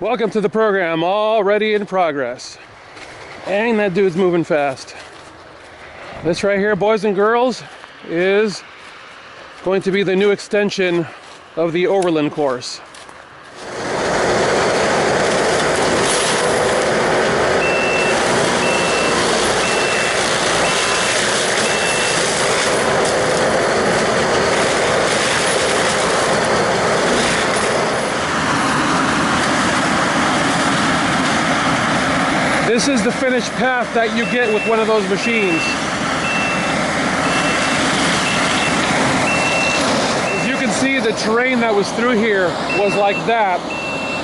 Welcome to the program, already in progress. And that dude's moving fast. This right here, boys and girls, is going to be the new extension of the Overland course. This is the finished path that you get with one of those machines. As you can see, the terrain that was through here was like that,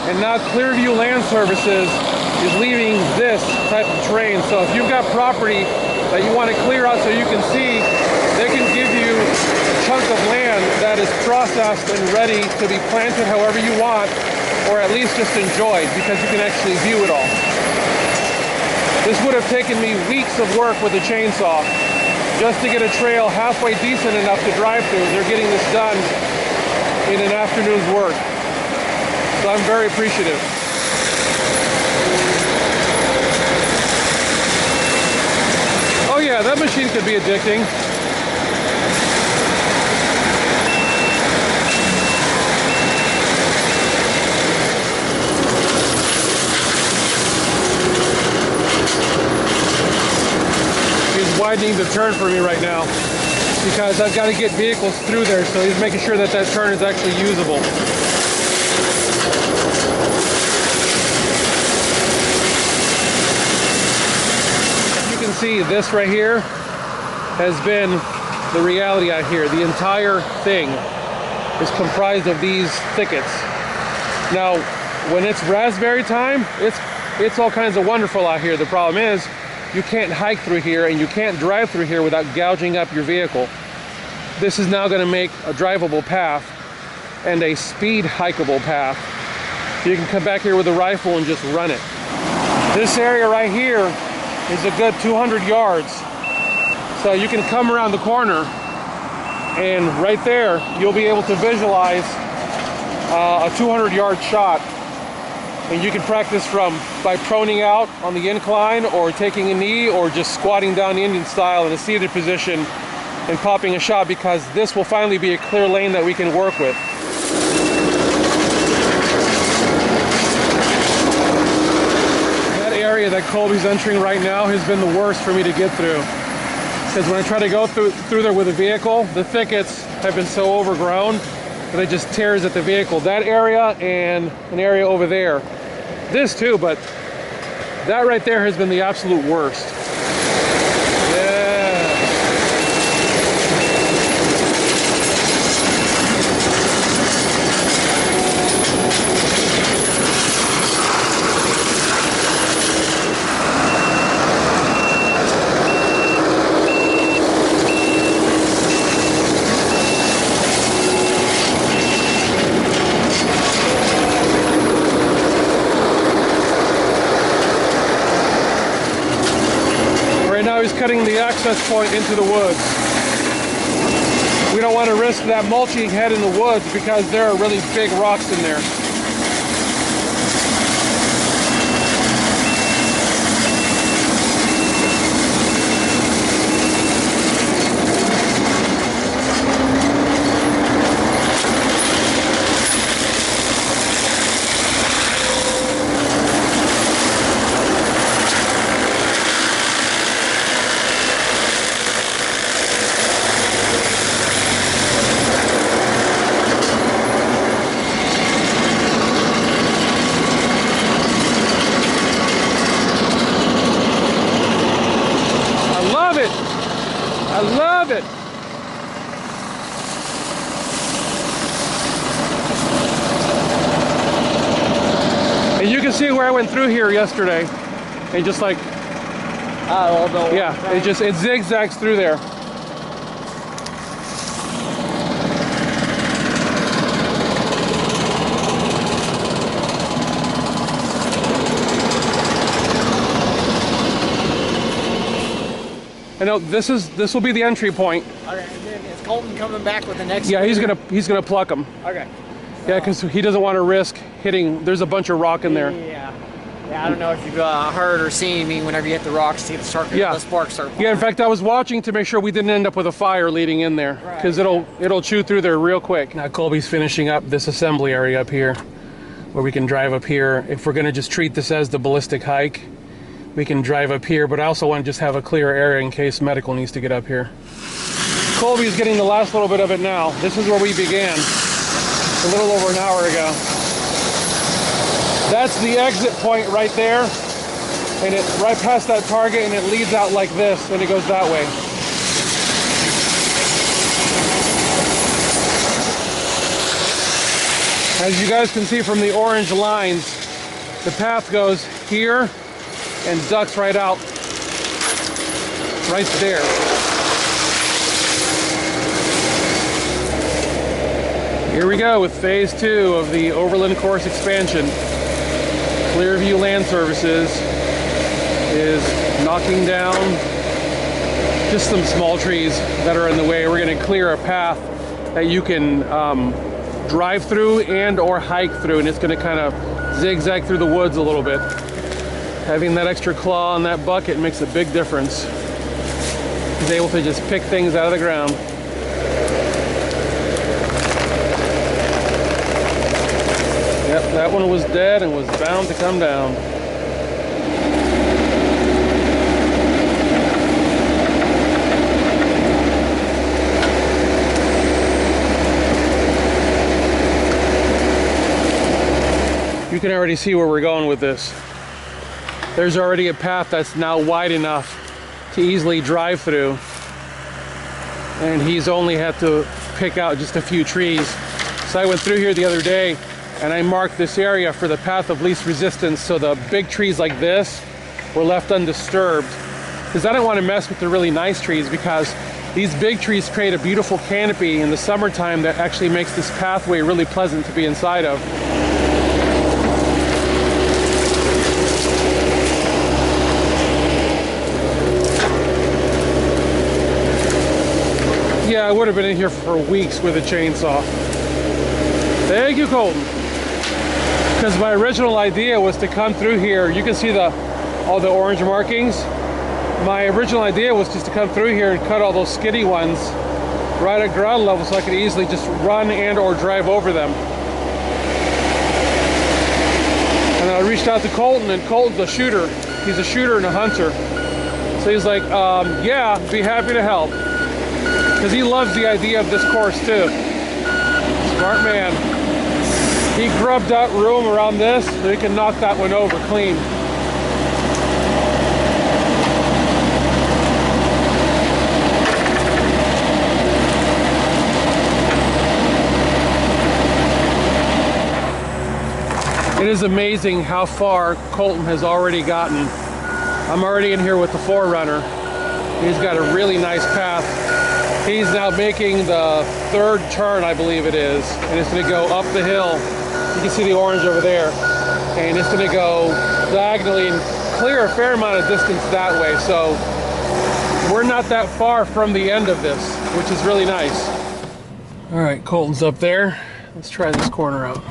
and now Clearview Land Services is leaving this type of terrain. So if you've got property that you want to clear out so you can see, they can give you a chunk of land that is processed and ready to be planted however you want, or at least just enjoyed, because you can actually view it all. This would have taken me weeks of work with a chainsaw just to get a trail halfway decent enough to drive through. They're getting this done in an afternoon's work. So I'm very appreciative. Oh yeah, that machine could be addicting. Widening the turn for me right now because I've got to get vehicles through there, so he's making sure that that turn is actually usable. You can see this right here has been the reality out here. The entire thing is comprised of these thickets. Now, when it's raspberry time, it's all kinds of wonderful out here. The problem is, you can't hike through here and you can't drive through here without gouging up your vehicle. This is now going to make a drivable path and a speed hikeable path. You can come back here with a rifle and just run it. This area right here is a good 200 yards. So you can come around the corner and right there you'll be able to visualize a 200-yard shot. And you can practice by proning out on the incline or taking a knee or just squatting down Indian style in a seated position and popping a shot, because this will finally be a clear lane that we can work with. That area that Colby's entering right now has been the worst for me to get through. Because when I try to go through there with a vehicle, the thickets have been so overgrown that it just tears at the vehicle. That area and an area over there. This too, but that right there has been the absolute worst. Yeah. He's cutting the access point into the woods. We don't want to risk that mulching head in the woods because there are really big rocks in there. I love it. And you can see where I went through here yesterday, and just like, yeah, it zigzags through there. I know this will be the entry point. Okay, and then is Colton coming back with the next? Yeah, he's gonna pluck them. Okay. Yeah, because he doesn't want to risk hitting. There's a bunch of rock in there. Yeah. Yeah, I don't know if you've heard or seen me whenever you hit the rocks, the sparks start. Yeah, in fact, I was watching to make sure we didn't end up with a fire leading in there, because it'll chew through there real quick. Now Colby's finishing up this assembly area up here, where we can drive up here. If we're going to just treat this as the ballistic hike, we can drive up here, but I also want to just have a clear area in case medical needs to get up here. Colby's getting the last little bit of it now. This is where we began a little over an hour ago. That's the exit point right there, and it right past that target, and it leads out like this, and it goes that way. As you guys can see from the orange lines, the path goes here and ducks right out right there. Here we go with phase 2 of the Overland course expansion. Clearview Land Services is knocking down just some small trees that are in the way. We're going to clear a path that you can drive through and or hike through, and it's going to kind of zigzag through the woods a little bit. Having that extra claw on that bucket makes a big difference. He's able to just pick things out of the ground. Yep, that one was dead and was bound to come down. You can already see where we're going with this. There's already a path that's now wide enough to easily drive through, and he's only had to pick out just a few trees. So I went through here the other day and I marked this area for the path of least resistance, so the big trees like this were left undisturbed, because I don't want to mess with the really nice trees, because these big trees create a beautiful canopy in the summertime that actually makes this pathway really pleasant to be inside of. Yeah, I would have been in here for weeks with a chainsaw. Thank you, Colton. Because my original idea was to come through here. You can see all the orange markings. My original idea was just to come through here and cut all those skinny ones right at ground level, so I could easily just run and or drive over them. And I reached out to Colton, and Colton's a shooter. He's a shooter and a hunter. So he's like, yeah, be happy to help. Because he loves the idea of this course too. Smart man. He grubbed out room around this so he can knock that one over clean. It is amazing how far Colton has already gotten. I'm already in here with the 4Runner. He's got a really nice path. He's now making the 3rd turn, I believe it is, and it's going to go up the hill. You can see the orange over there, and it's going to go diagonally and clear a fair amount of distance that way. So we're not that far from the end of this, which is really nice. All right, Colton's up there. Let's try this corner out.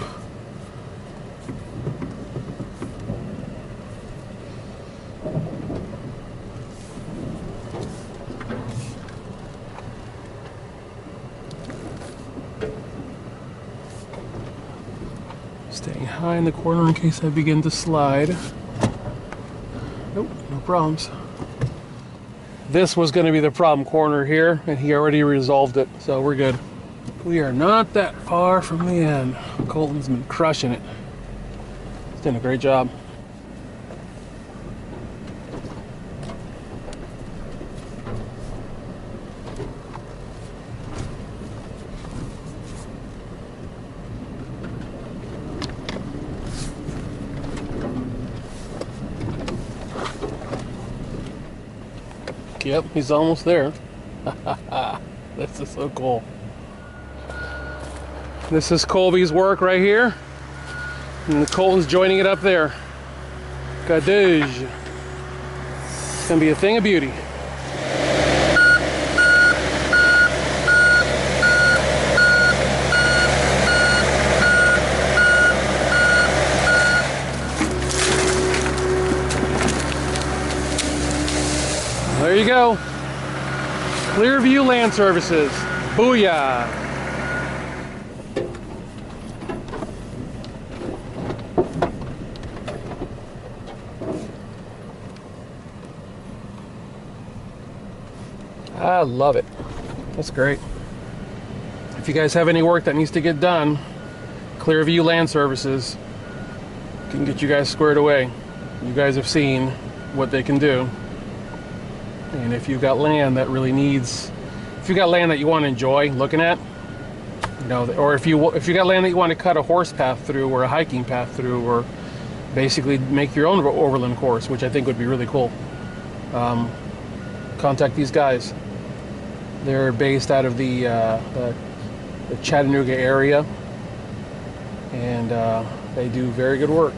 Staying high in the corner in case I begin to slide. Nope, no problems. This was going to be the problem corner here, and he already resolved it, so we're good. We are not that far from the end. Colton's been crushing it. He's done a great job. Yep, he's almost there. This is so cool. This is Colby's work right here, and Colton's joining it up there. Caddy. It's gonna be a thing of beauty. There you go. Clearview Land Services. Booyah. I love it. That's great. If you guys have any work that needs to get done, Clearview Land Services can get you guys squared away. You guys have seen what they can do. And if you've got land that really needs, if you've got land that you want to enjoy looking at, you know, or if you got land that you want to cut a horse path through or a hiking path through, or basically make your own overland course, which I think would be really cool, contact these guys. They're based out of the Chattanooga area, and they do very good work.